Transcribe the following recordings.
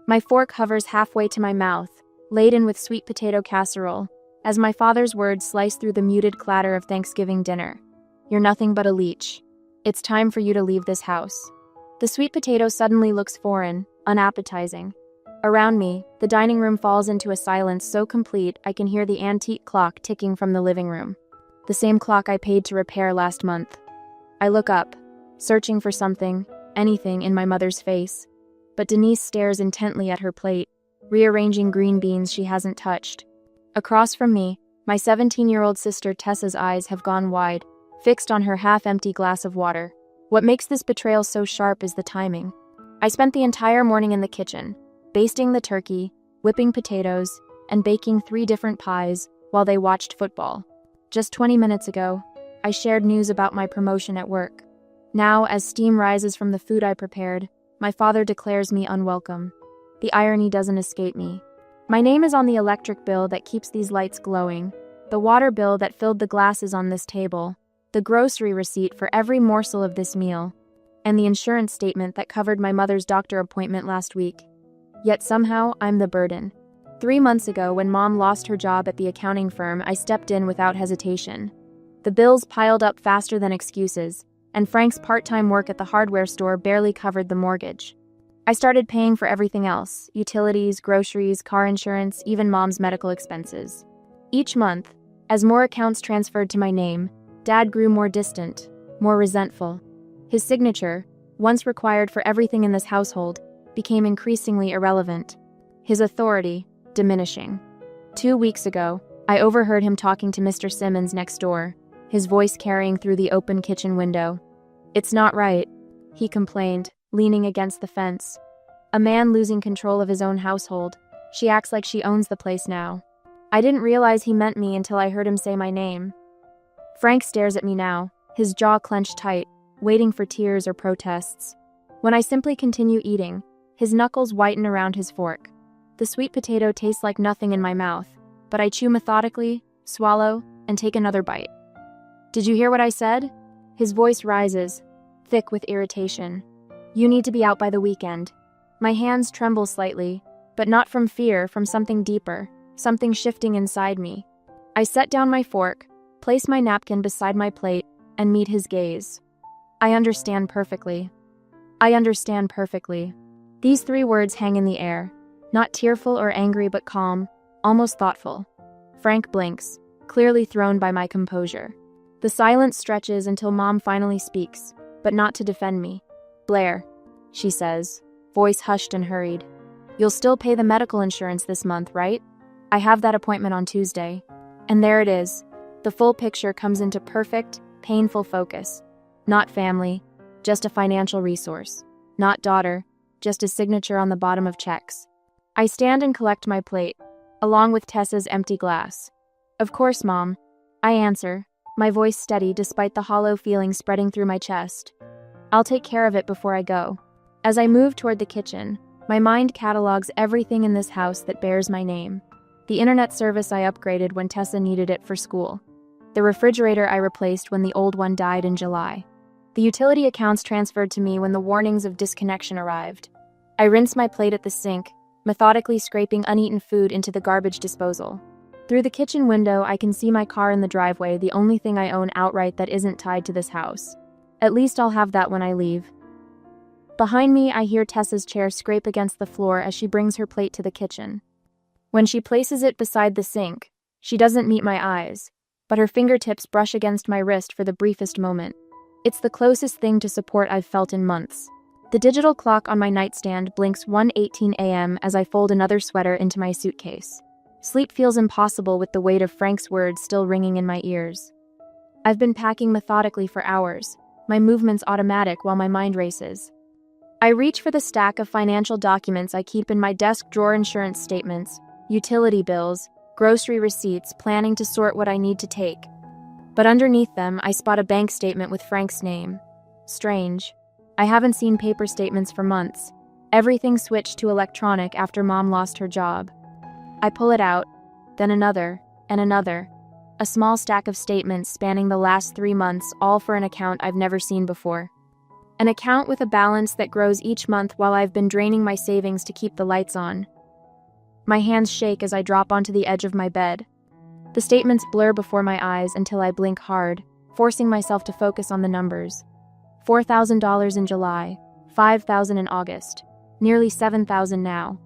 My fork hovers halfway to my mouth, laden with sweet potato casserole, as my father's words slice through the muted clatter of Thanksgiving dinner. You're nothing but a leech. It's time for you to leave this house. The sweet potato suddenly looks foreign, unappetizing. Around me, the dining room falls into a silence so complete I can hear the antique clock ticking from the living room. The same clock I paid to repair last month. I look up, searching for something, anything in my mother's face. But Denise stares intently at her plate, rearranging green beans she hasn't touched. Across from me, my 17-year-old sister Tessa's eyes have gone wide, fixed on her half-empty glass of water. What makes this betrayal so sharp is the timing. I spent the entire morning in the kitchen, basting the turkey, whipping potatoes, and baking 3 different pies while they watched football. Just 20 minutes ago, I shared news about my promotion at work. Now, as steam rises from the food I prepared, my father declares me unwelcome. The irony doesn't escape me. My name is on the electric bill that keeps these lights glowing, the water bill that filled the glasses on this table, the grocery receipt for every morsel of this meal, and the insurance statement that covered my mother's doctor appointment last week. Yet somehow, I'm the burden. 3 months ago, when Mom lost her job at the accounting firm, I stepped in without hesitation. The bills piled up faster than excuses, and Frank's part-time work at the hardware store barely covered the mortgage. I started paying for everything else: utilities, groceries, car insurance, even Mom's medical expenses. Each month, as more accounts transferred to my name, Dad grew more distant, more resentful. His signature, once required for everything in this household, became increasingly irrelevant. His authority, diminishing. 2 weeks ago, I overheard him talking to Mr. Simmons next door, his voice carrying through the open kitchen window. "It's not right," he complained, leaning against the fence. "A man losing control of his own household. She acts like she owns the place now." I didn't realize he meant me until I heard him say my name. Frank stares at me now, his jaw clenched tight, waiting for tears or protests. When I simply continue eating, his knuckles whiten around his fork. The sweet potato tastes like nothing in my mouth, but I chew methodically, swallow, and take another bite. "Did you hear what I said?" His voice rises, thick with irritation. "You need to be out by the weekend." My hands tremble slightly, but not from fear, from something deeper, something shifting inside me. I set down my fork, place my napkin beside my plate, and meet his gaze. I understand perfectly. I understand perfectly. These 3 words hang in the air, not tearful or angry but calm, almost thoughtful. Frank blinks, clearly thrown by my composure. The silence stretches until Mom finally speaks, but not to defend me. "Blair," she says, voice hushed and hurried. "You'll still pay the medical insurance this month, right? I have that appointment on Tuesday." And there it is. The full picture comes into perfect, painful focus. Not family, just a financial resource. Not daughter, just a signature on the bottom of checks. I stand and collect my plate, along with Tessa's empty glass. "Of course, Mom," I answer, my voice steady despite the hollow feeling spreading through my chest. "I'll take care of it before I go." As I move toward the kitchen, my mind catalogs everything in this house that bears my name. The internet service I upgraded when Tessa needed it for school. The refrigerator I replaced when the old one died in July. The utility accounts transferred to me when the warnings of disconnection arrived. I rinse my plate at the sink, methodically scraping uneaten food into the garbage disposal. Through the kitchen window, I can see my car in the driveway, the only thing I own outright that isn't tied to this house. At least I'll have that when I leave. Behind me, I hear Tessa's chair scrape against the floor as she brings her plate to the kitchen. When she places it beside the sink, she doesn't meet my eyes, but her fingertips brush against my wrist for the briefest moment. It's the closest thing to support I've felt in months. The digital clock on my nightstand blinks 1:18 a.m. as I fold another sweater into my suitcase. Sleep feels impossible with the weight of Frank's words still ringing in my ears. I've been packing methodically for hours, my movements automatic while my mind races. I reach for the stack of financial documents I keep in my desk drawer: insurance statements, utility bills, grocery receipts, planning to sort what I need to take. But underneath them, I spot a bank statement with Frank's name. Strange. I haven't seen paper statements for months. Everything switched to electronic after Mom lost her job. I pull it out, then another, and another. A small stack of statements spanning the last 3 months, all for an account I've never seen before. An account with a balance that grows each month while I've been draining my savings to keep the lights on. My hands shake as I drop onto the edge of my bed. The statements blur before my eyes until I blink hard, forcing myself to focus on the numbers. $4,000 in July, $5,000 in August, nearly $7,000 now.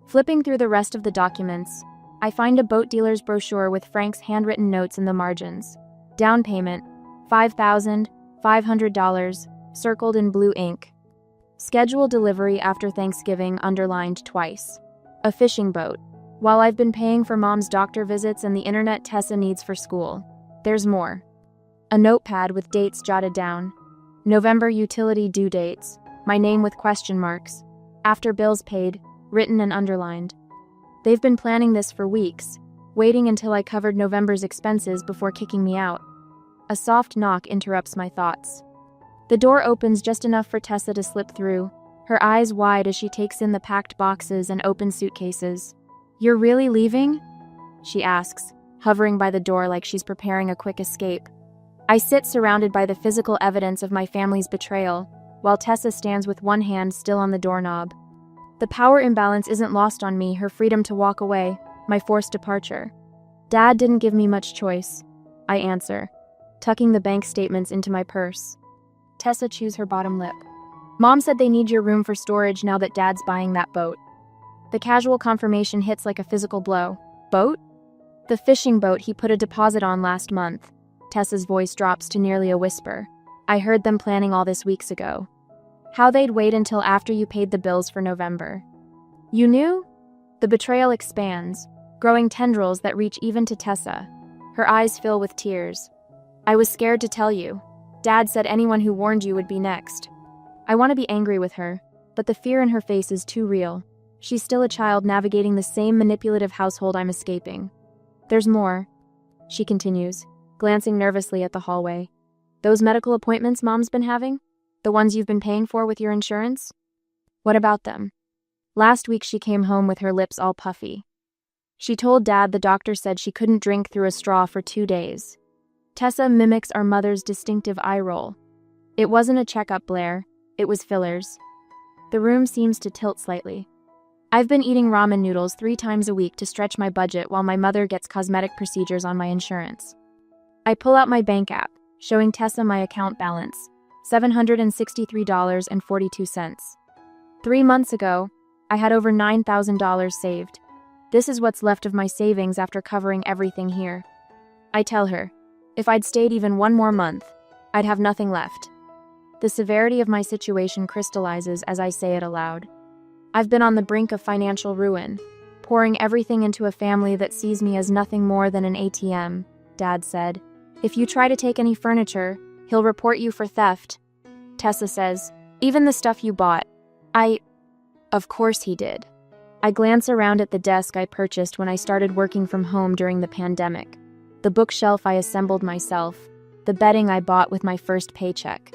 Flipping through the rest of the documents, I find a boat dealer's brochure with Frank's handwritten notes in the margins. Down payment, $5,500, circled in blue ink. Schedule delivery after Thanksgiving underlined twice. A fishing boat. While I've been paying for Mom's doctor visits and the internet Tessa needs for school, there's more. A notepad with dates jotted down. November utility due dates, my name with question marks. After bills paid, written and underlined. They've been planning this for weeks, waiting until I covered November's expenses before kicking me out. A soft knock interrupts my thoughts. The door opens just enough for Tessa to slip through, her eyes wide as she takes in the packed boxes and open suitcases. "You're really leaving?" she asks, hovering by the door like she's preparing a quick escape. I sit surrounded by the physical evidence of my family's betrayal, while Tessa stands with one hand still on the doorknob. The power imbalance isn't lost on me, her freedom to walk away, my forced departure. "Dad didn't give me much choice," I answer, tucking the bank statements into my purse. Tessa chews her bottom lip. "Mom said they need your room for storage now that Dad's buying that boat." The casual confirmation hits like a physical blow. "Boat?" "The fishing boat he put a deposit on last month." Tessa's voice drops to nearly a whisper. "I heard them planning all this weeks ago. How they'd wait until after you paid the bills for November." "You knew?" The betrayal expands, growing tendrils that reach even to Tessa. Her eyes fill with tears. "I was scared to tell you. Dad said anyone who warned you would be next." I want to be angry with her, but the fear in her face is too real. She's still a child navigating the same manipulative household I'm escaping. "There's more," she continues, glancing nervously at the hallway. "Those medical appointments Mom's been having? The ones you've been paying for with your insurance? What about them?" Last week she came home with her lips all puffy. She told Dad the doctor said she couldn't drink through a straw for 2 days. Tessa mimics our mother's distinctive eye roll. "It wasn't a checkup, Blair. It was fillers." The room seems to tilt slightly. "I've been eating ramen noodles 3 times a week to stretch my budget while my mother gets cosmetic procedures on my insurance." I pull out my bank app, showing Tessa my account balance, $763.42. 3 months ago, I had over $9,000 saved. This is what's left of my savings after covering everything here. I tell her, if I'd stayed even one more month, I'd have nothing left. The severity of my situation crystallizes as I say it aloud. I've been on the brink of financial ruin, pouring everything into a family that sees me as nothing more than an ATM, Dad said. "If you try to take any furniture, he'll report you for theft." Tessa says, "Even the stuff you bought." Of course he did. I glance around at the desk I purchased when I started working from home during the pandemic, the bookshelf I assembled myself, the bedding I bought with my first paycheck.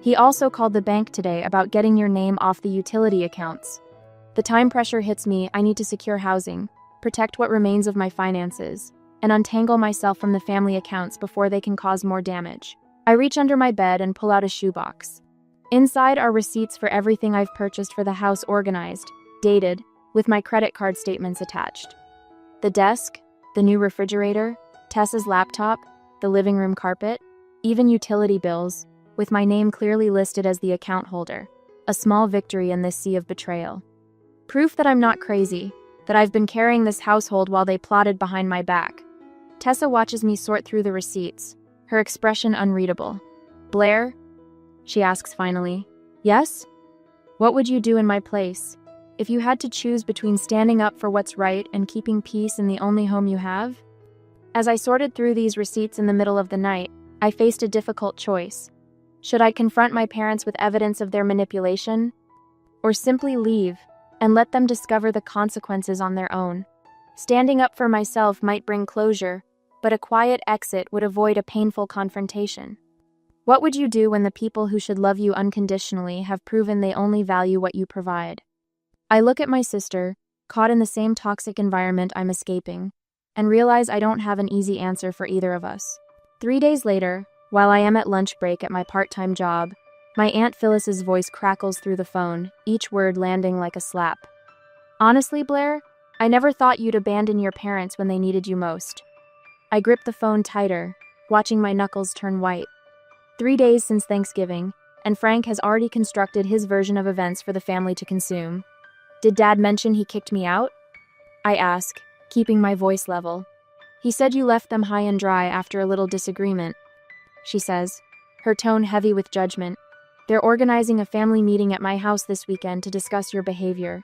He also called the bank today about getting your name off the utility accounts. The time pressure hits me. I need to secure housing, protect what remains of my finances, and untangle myself from the family accounts before they can cause more damage. I reach under my bed and pull out a shoebox. Inside are receipts for everything I've purchased for the house, organized, dated, with my credit card statements attached. The desk, the new refrigerator, Tessa's laptop, the living room carpet, even utility bills, with my name clearly listed as the account holder, a small victory in this sea of betrayal. Proof that I'm not crazy, that I've been carrying this household while they plotted behind my back. Tessa watches me sort through the receipts, her expression unreadable. "Blair?" she asks finally. "Yes?" "What would you do in my place? If you had to choose between standing up for what's right and keeping peace in the only home you have?" As I sorted through these receipts in the middle of the night, I faced a difficult choice. Should I confront my parents with evidence of their manipulation? Or simply leave and let them discover the consequences on their own? Standing up for myself might bring closure, but a quiet exit would avoid a painful confrontation. What would you do when the people who should love you unconditionally have proven they only value what you provide? I look at my sister, caught in the same toxic environment I'm escaping, and realize I don't have an easy answer for either of us. 3 days later, while I am at lunch break at my part-time job, My Aunt Phyllis's voice crackles through the phone, each word landing like a slap. Honestly, Blair, I never thought you'd abandon your parents when they needed you most. I grip the phone tighter, watching my knuckles turn white. 3 days since Thanksgiving, and Frank has already constructed his version of events for the family to consume. Did Dad mention he kicked me out? I ask, keeping my voice level. He said you left them high and dry after a little disagreement, she says, her tone heavy with judgment. They're organizing a family meeting at my house this weekend to discuss your behavior.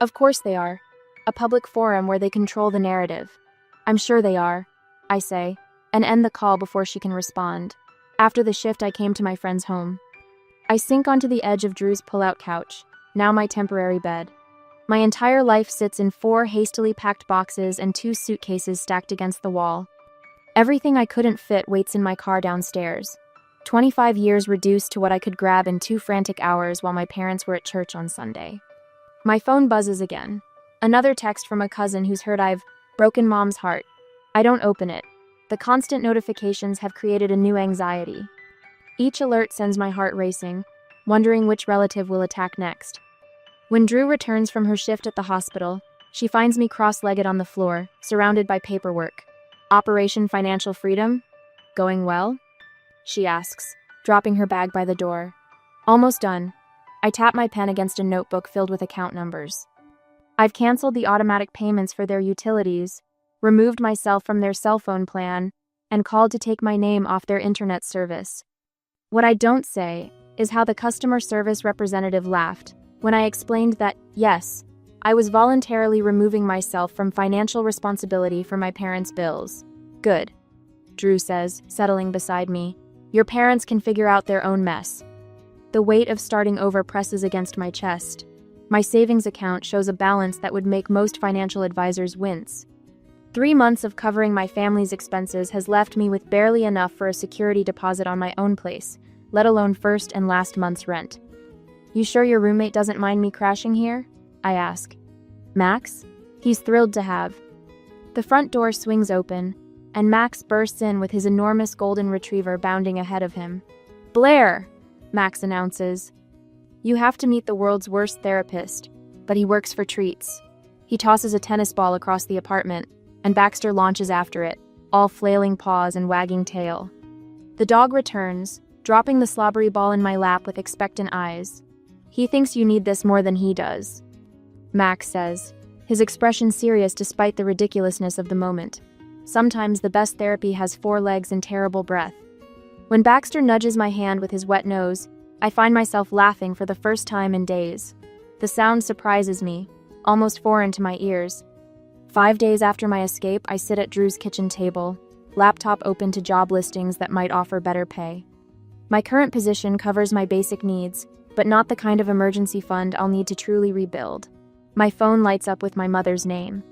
Of course they are. A public forum where they control the narrative. I'm sure they are, I say, and end the call before she can respond. After the shift, I came to my friend's home. I sink onto the edge of Drew's pull-out couch, now my temporary bed. My entire life sits in 4 hastily packed boxes and 2 suitcases stacked against the wall. Everything I couldn't fit waits in my car downstairs. 25 years reduced to what I could grab in 2 frantic hours while my parents were at church on Sunday. My phone buzzes again. Another text from a cousin who's heard I've broken Mom's heart. I don't open it. The constant notifications have created a new anxiety. Each alert sends my heart racing, wondering which relative will attack next. When Drew returns from her shift at the hospital, she finds me cross-legged on the floor, surrounded by paperwork. Operation Financial Freedom? Going well? She asks, dropping her bag by the door. Almost done. I tap my pen against a notebook filled with account numbers. I've canceled the automatic payments for their utilities, removed myself from their cell phone plan, and called to take my name off their internet service. What I don't say is how the customer service representative laughed when I explained that, yes, I was voluntarily removing myself from financial responsibility for my parents' bills. Good, Drew says, settling beside me. Your parents can figure out their own mess. The weight of starting over presses against my chest. My savings account shows a balance that would make most financial advisors wince. 3 months of covering my family's expenses has left me with barely enough for a security deposit on my own place, let alone first and last month's rent. You sure your roommate doesn't mind me crashing here? I ask. Max? He's thrilled to have. The front door swings open, and Max bursts in with his enormous golden retriever bounding ahead of him. Blair! Max announces. You have to meet the world's worst therapist, but he works for treats. He tosses a tennis ball across the apartment, and Baxter launches after it, all flailing paws and wagging tail. The dog returns, dropping the slobbery ball in my lap with expectant eyes. He thinks you need this more than he does, Max says, his expression serious despite the ridiculousness of the moment. Sometimes the best therapy has 4 legs and terrible breath. When Baxter nudges my hand with his wet nose, I find myself laughing for the first time in days. The sound surprises me, almost foreign to my ears. 5 days after my escape, I sit at Drew's kitchen table, laptop open to job listings that might offer better pay. My current position covers my basic needs, but not the kind of emergency fund I'll need to truly rebuild. My phone lights up with my mother's name.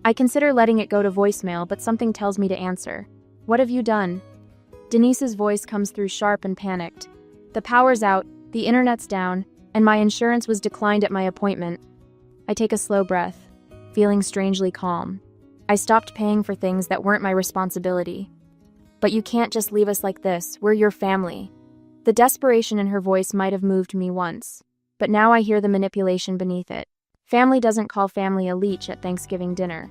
I consider letting it go to voicemail, but something tells me to answer. What have you done? Denise's voice comes through sharp and panicked. The power's out, the internet's down, and my insurance was declined at my appointment. I take a slow breath, feeling strangely calm. I stopped paying for things that weren't my responsibility. But you can't just leave us like this. We're your family. The desperation in her voice might have moved me once, but now I hear the manipulation beneath it. Family doesn't call family a Leech at Thanksgiving dinner.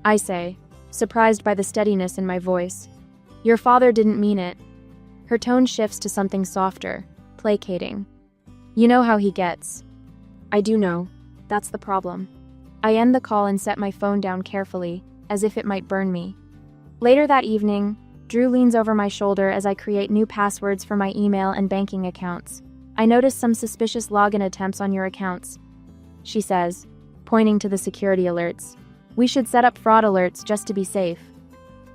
I say, surprised by the steadiness in my voice. Your father didn't mean it. Her tone shifts to something softer, placating. You know how he gets. I do know. That's the problem. I end the call and set my phone down carefully, as if it might burn me. Later that evening, Drew leans over my shoulder as I create new passwords for my email and banking accounts. I notice some suspicious login attempts on your accounts, she says, pointing to the security alerts. We should set up fraud alerts just to be safe.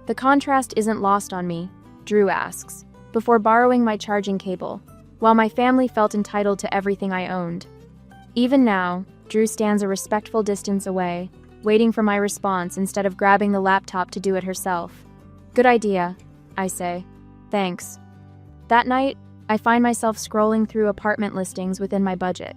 The contrast isn't lost on me, Drew asks, before borrowing my charging cable, while my family felt entitled to everything I owned. Even now, Drew stands a respectful distance away, waiting for my response instead of grabbing the laptop to do it herself. Good idea, I say. Thanks. That night, I find myself scrolling through apartment listings within my budget.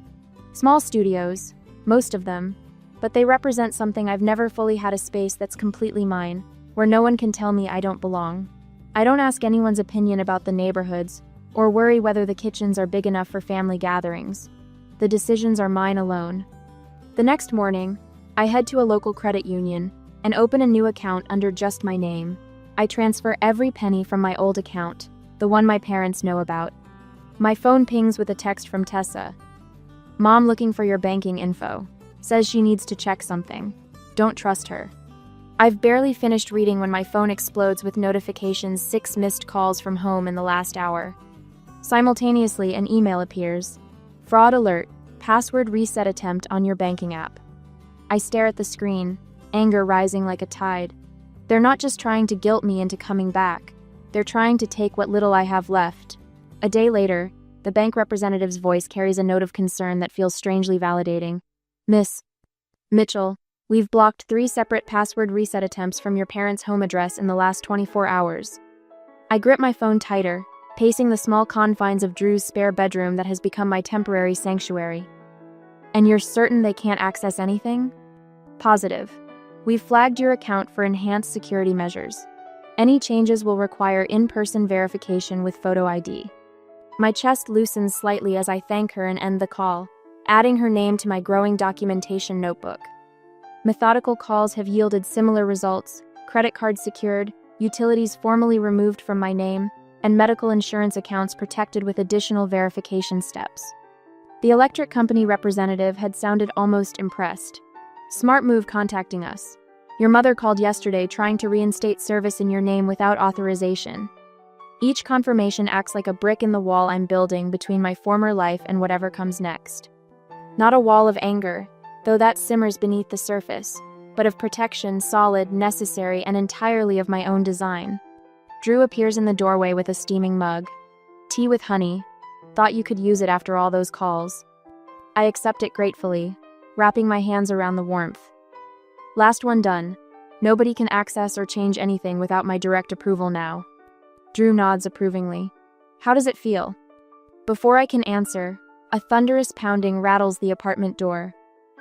Small studios, most of them, but they represent something I've never fully had, a space that's completely mine, where no one can tell me I don't belong. I don't ask anyone's opinion about the neighborhoods, or worry whether the kitchens are big enough for family gatherings. The decisions are mine alone. The next morning, I head to a local credit union and open a new account under just my name. I transfer every penny from my old account, the one my parents know about. My phone pings with a text from Tessa. "Mom looking for your banking info. Says she needs to check something. Don't trust her." I've barely finished reading when my phone explodes with notifications, 6 missed calls from home in the last hour. Simultaneously, an email appears. "Fraud alert. Password reset attempt on your banking app." I stare at the screen, anger rising like a tide. They're not just trying to guilt me into coming back. They're trying to take what little I have left. A day later, the bank representative's voice carries a note of concern that feels strangely validating. "Miss Mitchell, we've blocked 3 separate password reset attempts from your parents' home address in the last 24 hours. I grip my phone tighter, pacing the small confines of Drew's spare bedroom that has become my temporary sanctuary. "And you're certain they can't access anything?" "Positive. We've flagged your account for enhanced security measures. Any changes will require in-person verification with photo ID." My chest loosens slightly as I thank her and end the call, adding her name to my growing documentation notebook. Methodical calls have yielded similar results: credit cards secured, utilities formally removed from my name, and medical insurance accounts protected with additional verification steps. The electric company representative had sounded almost impressed. "Smart move contacting us. Your mother called yesterday trying to reinstate service in your name without authorization." Each confirmation acts like a brick in the wall I'm building between my former life and whatever comes next. Not a wall of anger, though that simmers beneath the surface, but of protection, solid, necessary, and entirely of my own design. Drew appears in the doorway with a steaming mug. "Tea with honey. Thought you could use it after all those calls." I accept it gratefully, wrapping my hands around the warmth. "Last one done. Nobody can access or change anything without my direct approval now." Drew nods approvingly. "How does it feel?" Before I can answer, a thunderous pounding rattles the apartment door.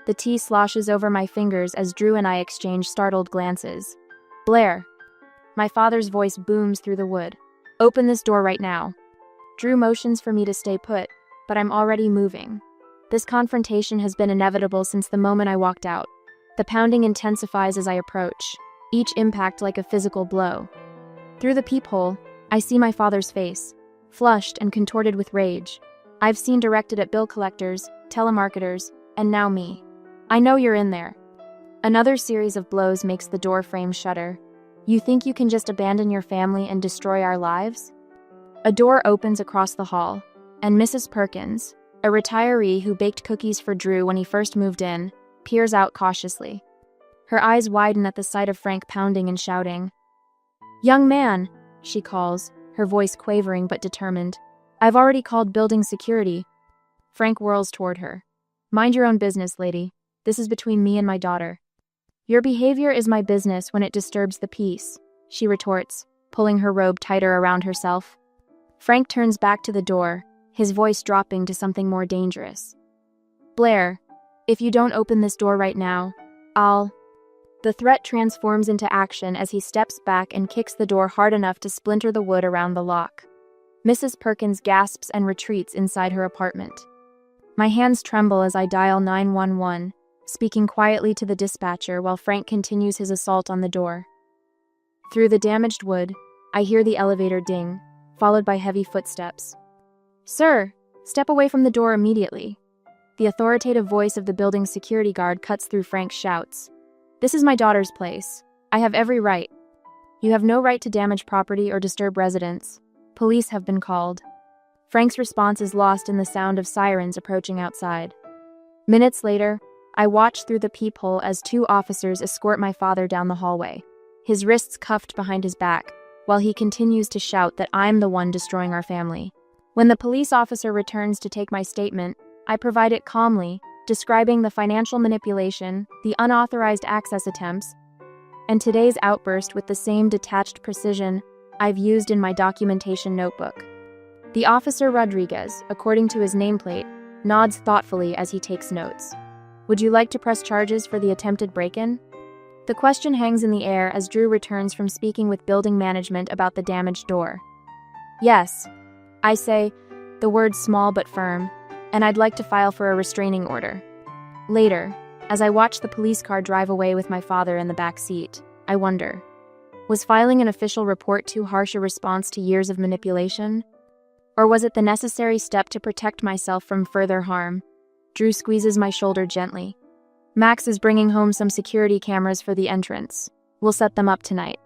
The tea sloshes over my fingers as Drew and I exchange startled glances. "Blair." My father's voice booms through the wood. "Open this door right now." Drew motions for me to stay put, but I'm already moving. This confrontation has been inevitable since the moment I walked out. The pounding intensifies as I approach, each impact like a physical blow. Through the peephole, I see my father's face, flushed and contorted with rage. I've seen directed at bill collectors, telemarketers, and now me. "I know you're in there." Another series of blows makes the door frame shudder. "You think you can just abandon your family and destroy our lives?" A door opens across the hall, and Mrs. Perkins, a retiree who baked cookies for Drew when he first moved in, peers out cautiously. Her eyes widen at the sight of Frank pounding and shouting. "Young man," she calls, her voice quavering but determined. "I've already called building security." Frank whirls toward her. "Mind your own business, lady. This is between me and my daughter." "Your behavior is my business when it disturbs the peace," she retorts, pulling her robe tighter around herself. Frank turns back to the door, his voice dropping to something more dangerous. "Blair, if you don't open this door right now, I'll..." The threat transforms into action as he steps back and kicks the door hard enough to splinter the wood around the lock. Mrs. Perkins gasps and retreats inside her apartment. My hands tremble as I dial 911, speaking quietly to the dispatcher while Frank continues his assault on the door. Through the damaged wood, I hear the elevator ding, followed by heavy footsteps. "Sir, step away from the door immediately." The authoritative voice of the building's security guard cuts through Frank's shouts. "This is my daughter's place. I have every right." "You have no right to damage property or disturb residents. Police have been called." Frank's response is lost in the sound of sirens approaching outside. Minutes later, I watch through the peephole as 2 officers escort my father down the hallway, his wrists cuffed behind his back, while he continues to shout that I'm the one destroying our family. When the police officer returns to take my statement, I provide it calmly, describing the financial manipulation, the unauthorized access attempts, and today's outburst with the same detached precision I've used in my documentation notebook. The officer Rodriguez, according to his nameplate, nods thoughtfully as he takes notes. "Would you like to press charges for the attempted break-in?" The question hangs in the air as Drew returns from speaking with building management about the damaged door. "Yes. I say, the words small but firm, and I'd like to file for a restraining order. Later, as I watch the police car drive away with my father in the back seat, I wonder, was filing an official report too harsh a response to years of manipulation? Or was it the necessary step to protect myself from further harm? Drew squeezes my shoulder gently. Max is bringing home some security cameras for the entrance. We'll set them up tonight.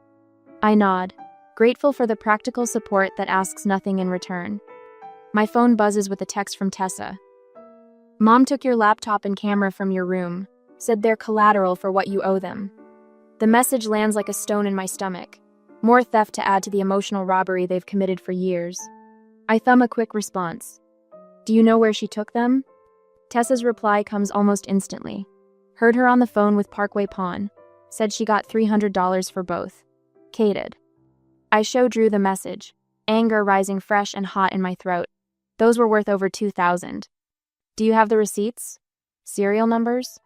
I nod, grateful for the practical support that asks nothing in return. My phone buzzes with a text from Tessa. Mom took your laptop and camera from your room, said they're collateral for what you owe them. The message lands like a stone in my stomach. More theft to add to the emotional robbery they've committed for years. I thumb a quick response. Do you know where she took them? Tessa's reply comes almost instantly. Heard her on the phone with Parkway Pawn. Said she got $300 for both. Cated. I show Drew the message, anger rising fresh and hot in my throat. Those were worth over $2,000. Do you have the receipts? Serial numbers?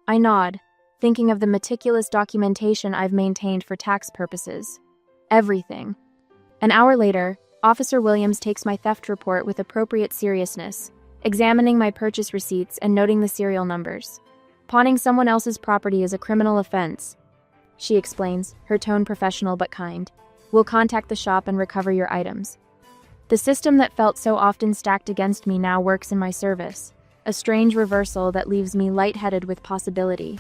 I nod, thinking of the meticulous documentation I've maintained for tax purposes. Everything. An hour later, Officer Williams takes my theft report with appropriate seriousness, examining my purchase receipts and noting the serial numbers. Pawning someone else's property is a criminal offense, she explains, her tone professional but kind. We'll contact the shop and recover your items. The system that felt so often stacked against me now works in my service, a strange reversal that leaves me lightheaded with possibility.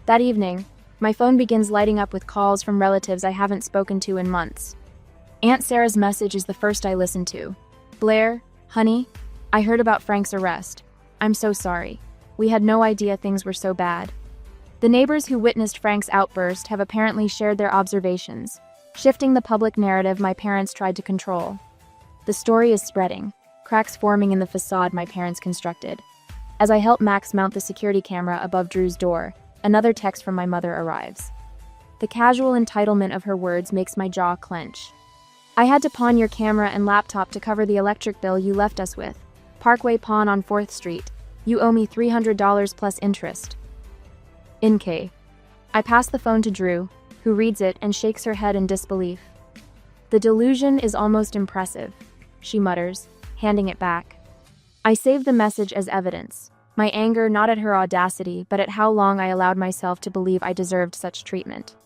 That evening, my phone begins lighting up with calls from relatives I haven't spoken to in months. Aunt Sarah's message is the first I listen to. Blair, honey, I heard about Frank's arrest. I'm so sorry. We had no idea things were so bad. The neighbors who witnessed Frank's outburst have apparently shared their observations, shifting the public narrative my parents tried to control. The story is spreading, cracks forming in the facade my parents constructed. As I help Max mount the security camera above Drew's door, another text from my mother arrives. The casual entitlement of her words makes my jaw clench. I had to pawn your camera and laptop to cover the electric bill you left us with. Parkway Pawn on 4th Street. You owe me $300 plus interest. In K. I pass the phone to Drew, who reads it and shakes her head in disbelief. The delusion is almost impressive, she mutters, handing it back. I save the message as evidence, my anger not at her audacity but at how long I allowed myself to believe I deserved such treatment.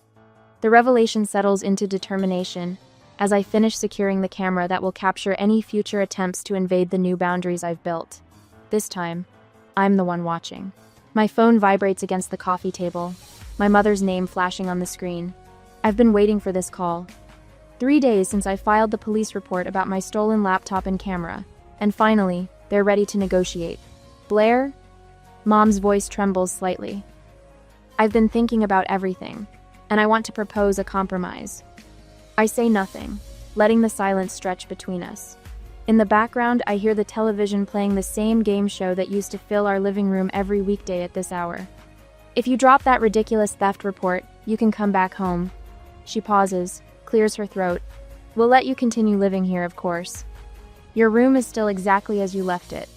The revelation settles into determination as I finish securing the camera that will capture any future attempts to invade the new boundaries I've built. This time, I'm the one watching. My phone vibrates against the coffee table, my mother's name flashing on the screen. I've been waiting for this call. 3 days since I filed the police report about my stolen laptop and camera, and finally, they're ready to negotiate. Blair? Mom's voice trembles slightly. I've been thinking about everything, and I want to propose a compromise. I say nothing, letting the silence stretch between us. In the background, I hear the television playing the same game show that used to fill our living room every weekday at this hour. If you drop that ridiculous theft report, you can come back home. She pauses, clears her throat. We'll let you continue living here, of course. Your room is still exactly as you left it.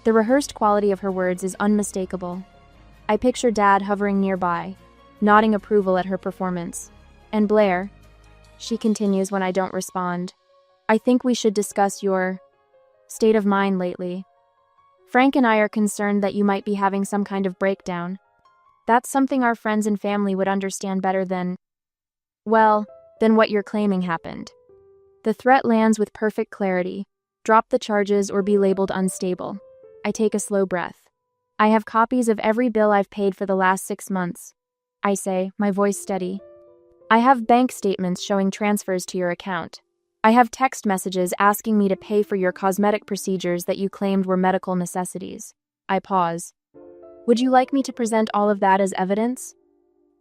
The rehearsed quality of her words is unmistakable. I picture Dad hovering nearby, nodding approval at her performance. And Blair, she continues when I don't respond. I think we should discuss your state of mind lately. Frank and I are concerned that you might be having some kind of breakdown. That's something our friends and family would understand better than what you're claiming happened. The threat lands with perfect clarity. Drop the charges or be labeled unstable. I take a slow breath. I have copies of every bill I've paid for the last 6 months. I say, my voice steady. I have bank statements showing transfers to your account. I have text messages asking me to pay for your cosmetic procedures that you claimed were medical necessities. I pause. Would you like me to present all of that as evidence?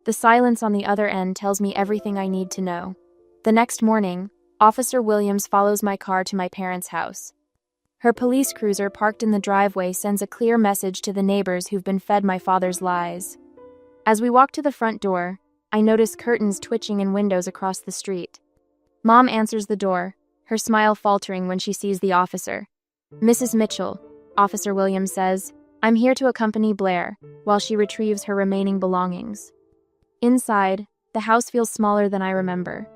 The silence on the other end tells me everything I need to know. The next morning, Officer Williams follows my car to my parents' house. Her police cruiser parked in the driveway sends a clear message to the neighbors who've been fed my father's lies. As we walk to the front door, I notice curtains twitching in windows across the street. Mom answers the door, her smile faltering when she sees the officer. Mrs. Mitchell, Officer Williams says, I'm here to accompany Blair, while she retrieves her remaining belongings. Inside, the house feels smaller than I remember.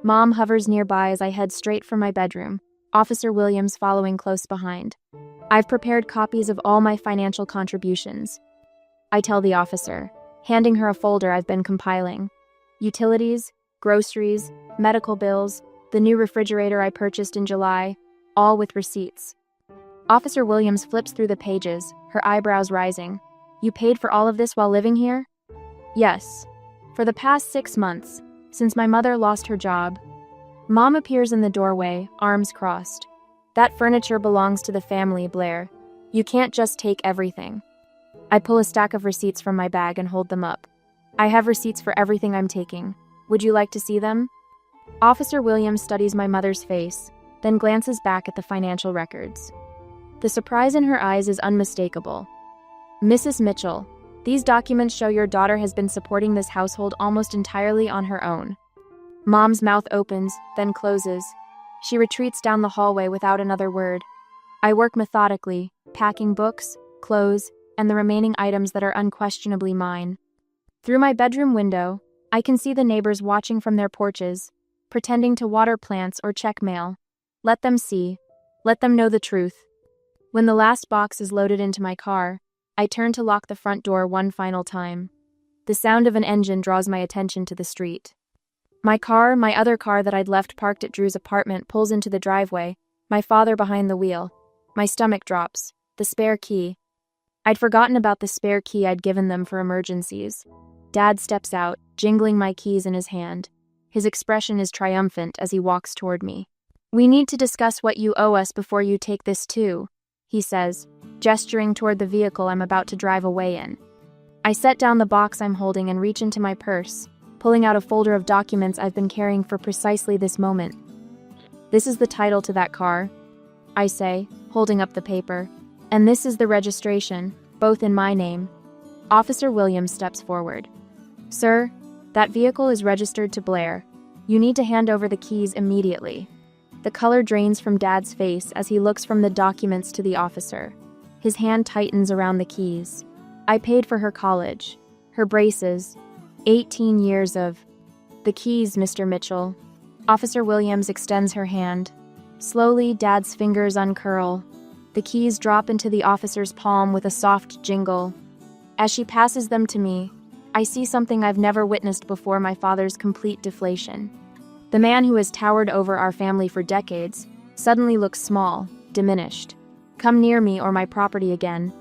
Mom hovers nearby as I head straight for my bedroom, Officer Williams following close behind. I've prepared copies of all my financial contributions. I tell the officer, handing her a folder I've been compiling. Utilities, groceries, medical bills, the new refrigerator I purchased in July, all with receipts. Officer Williams flips through the pages, her eyebrows rising. You paid for all of this while living here? Yes. For the past 6 months, since my mother lost her job. Mom appears in the doorway, arms crossed. That furniture belongs to the family, Blair. You can't just take everything. I pull a stack of receipts from my bag and hold them up. I have receipts for everything I'm taking. Would you like to see them? Officer Williams studies my mother's face, then glances back at the financial records. The surprise in her eyes is unmistakable. Mrs. Mitchell, these documents show your daughter has been supporting this household almost entirely on her own. Mom's mouth opens, then closes. She retreats down the hallway without another word. I work methodically, packing books, clothes, and the remaining items that are unquestionably mine. Through my bedroom window, I can see the neighbors watching from their porches, pretending to water plants or check mail. Let them see. Let them know the truth. When the last box is loaded into my car, I turn to lock the front door one final time. The sound of an engine draws my attention to the street. My other car that I'd left parked at Drew's apartment, pulls into the driveway, my father behind the wheel. My stomach drops. The spare key. I'd forgotten about the spare key I'd given them for emergencies. Dad steps out, jingling my keys in his hand. His expression is triumphant as he walks toward me. We need to discuss what you owe us before you take this too, he says, gesturing toward the vehicle I'm about to drive away in. I set down the box I'm holding and reach into my purse, pulling out a folder of documents I've been carrying for precisely this moment. This is the title to that car, I say, holding up the paper. And this is the registration, both in my name. Officer Williams steps forward. Sir, that vehicle is registered to Blair. You need to hand over the keys immediately. The color drains from Dad's face as he looks from the documents to the officer. His hand tightens around the keys. I paid for her college, her braces, 18 years of... The keys, Mr. Mitchell. Officer Williams extends her hand. Slowly, Dad's fingers uncurl. The keys drop into the officer's palm with a soft jingle. As she passes them to me, I see something I've never witnessed before: my father's complete deflation. The man who has towered over our family for decades suddenly looks small, diminished. Come near me or my property again,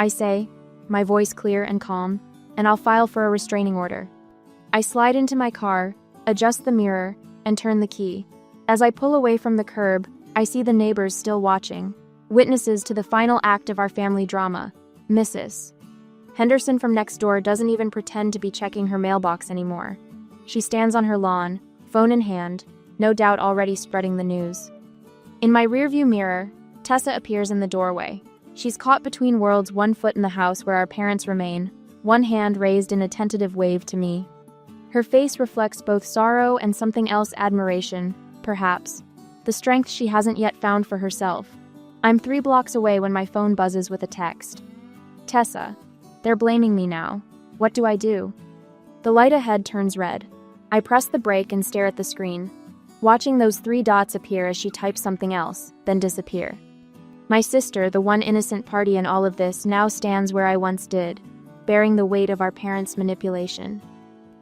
I say, my voice clear and calm, and I'll file for a restraining order. I slide into my car, adjust the mirror, and turn the key. As I pull away from the curb, I see the neighbors still watching, witnesses to the final act of our family drama. Mrs. Henderson from next door doesn't even pretend to be checking her mailbox anymore. She stands on her lawn, phone in hand, no doubt already spreading the news. In my rearview mirror, Tessa appears in the doorway. She's caught between worlds, one foot in the house where our parents remain, one hand raised in a tentative wave to me. Her face reflects both sorrow and something else: admiration, perhaps. The strength she hasn't yet found for herself. I'm 3 blocks away when my phone buzzes with a text. Tessa. They're blaming me now. What do I do? The light ahead turns red. I press the brake and stare at the screen, watching those 3 dots appear as she types something else, then disappear. My sister, the one innocent party in all of this, now stands where I once did, bearing the weight of our parents' manipulation.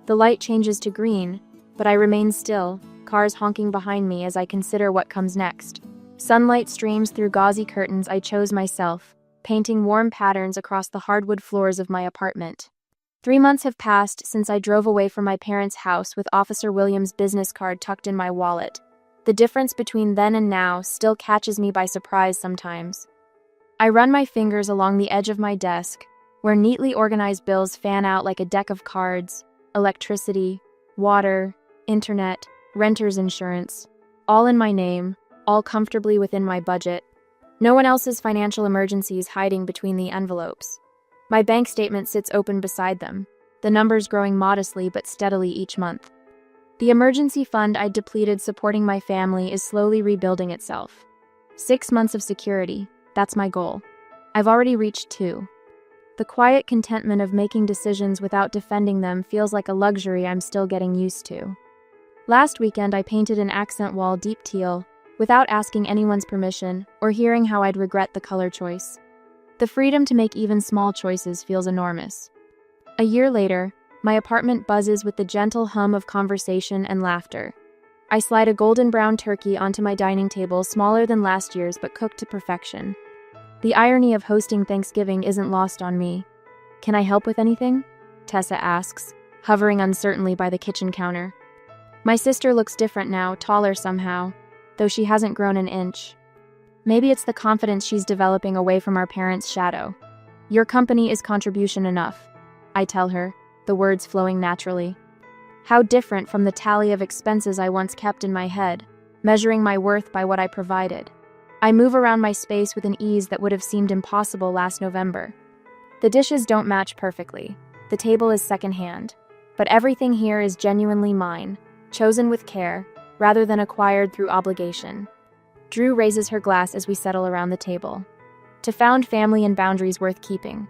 The light changes to green, but I remain still, cars honking behind me as I consider what comes next. Sunlight streams through gauzy curtains I chose myself, painting warm patterns across the hardwood floors of my apartment. 3 months have passed since I drove away from my parents' house with Officer Williams' business card tucked in my wallet. The difference between then and now still catches me by surprise sometimes. I run my fingers along the edge of my desk, where neatly organized bills fan out like a deck of cards: electricity, water, internet, renter's insurance, all in my name, all comfortably within my budget. No one else's financial emergencies hiding between the envelopes. My bank statement sits open beside them, the numbers growing modestly but steadily each month. The emergency fund I'd depleted supporting my family is slowly rebuilding itself. 6 months of security, that's my goal. I've already reached 2. The quiet contentment of making decisions without defending them feels like a luxury I'm still getting used to. Last weekend I painted an accent wall deep teal, without asking anyone's permission or hearing how I'd regret the color choice. The freedom to make even small choices feels enormous. A year later, my apartment buzzes with the gentle hum of conversation and laughter. I slide a golden brown turkey onto my dining table, smaller than last year's but cooked to perfection. The irony of hosting Thanksgiving isn't lost on me. "Can I help with anything?" Tessa asks, hovering uncertainly by the kitchen counter. My sister looks different now, taller somehow, though she hasn't grown an inch. Maybe it's the confidence she's developing away from our parents' shadow. "Your company is contribution enough," I tell her, the words flowing naturally. How different from the tally of expenses I once kept in my head, measuring my worth by what I provided. I move around my space with an ease that would have seemed impossible last November. The dishes don't match perfectly. The table is secondhand. But everything here is genuinely mine, chosen with care, rather than acquired through obligation. Drew raises her glass as we settle around the table. To found family and boundaries worth keeping.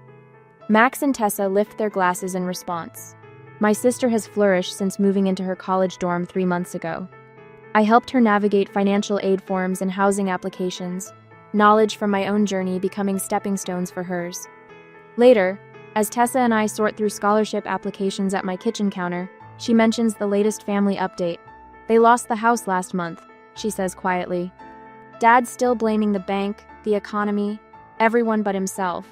Max and Tessa lift their glasses in response. My sister has flourished since moving into her college dorm 3 months ago. I helped her navigate financial aid forms and housing applications, knowledge from my own journey becoming stepping stones for hers. Later, as Tessa and I sort through scholarship applications at my kitchen counter, she mentions the latest family update. "They lost the house last month," she says quietly. "Dad's still blaming the bank, the economy, everyone but himself.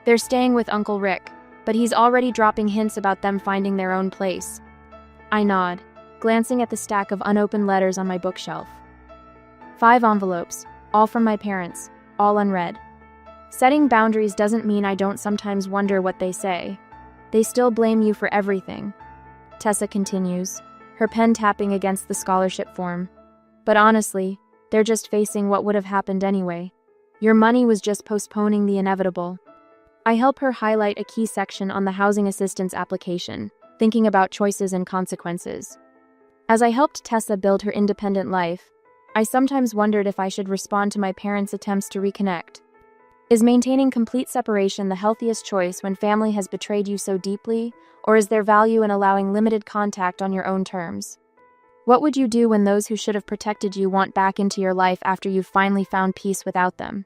They're staying with Uncle Rick, but he's already dropping hints about them finding their own place." I nod, glancing at the stack of unopened letters on my bookshelf. 5 envelopes, all from my parents, all unread. Setting boundaries doesn't mean I don't sometimes wonder what they say. "They still blame you for everything," Tessa continues, her pen tapping against the scholarship form. "But honestly, they're just facing what would have happened anyway. Your money was just postponing the inevitable." I help her highlight a key section on the housing assistance application, thinking about choices and consequences. As I helped Tessa build her independent life, I sometimes wondered if I should respond to my parents' attempts to reconnect. Is maintaining complete separation the healthiest choice when family has betrayed you so deeply, or is there value in allowing limited contact on your own terms? What would you do when those who should have protected you want back into your life after you've finally found peace without them?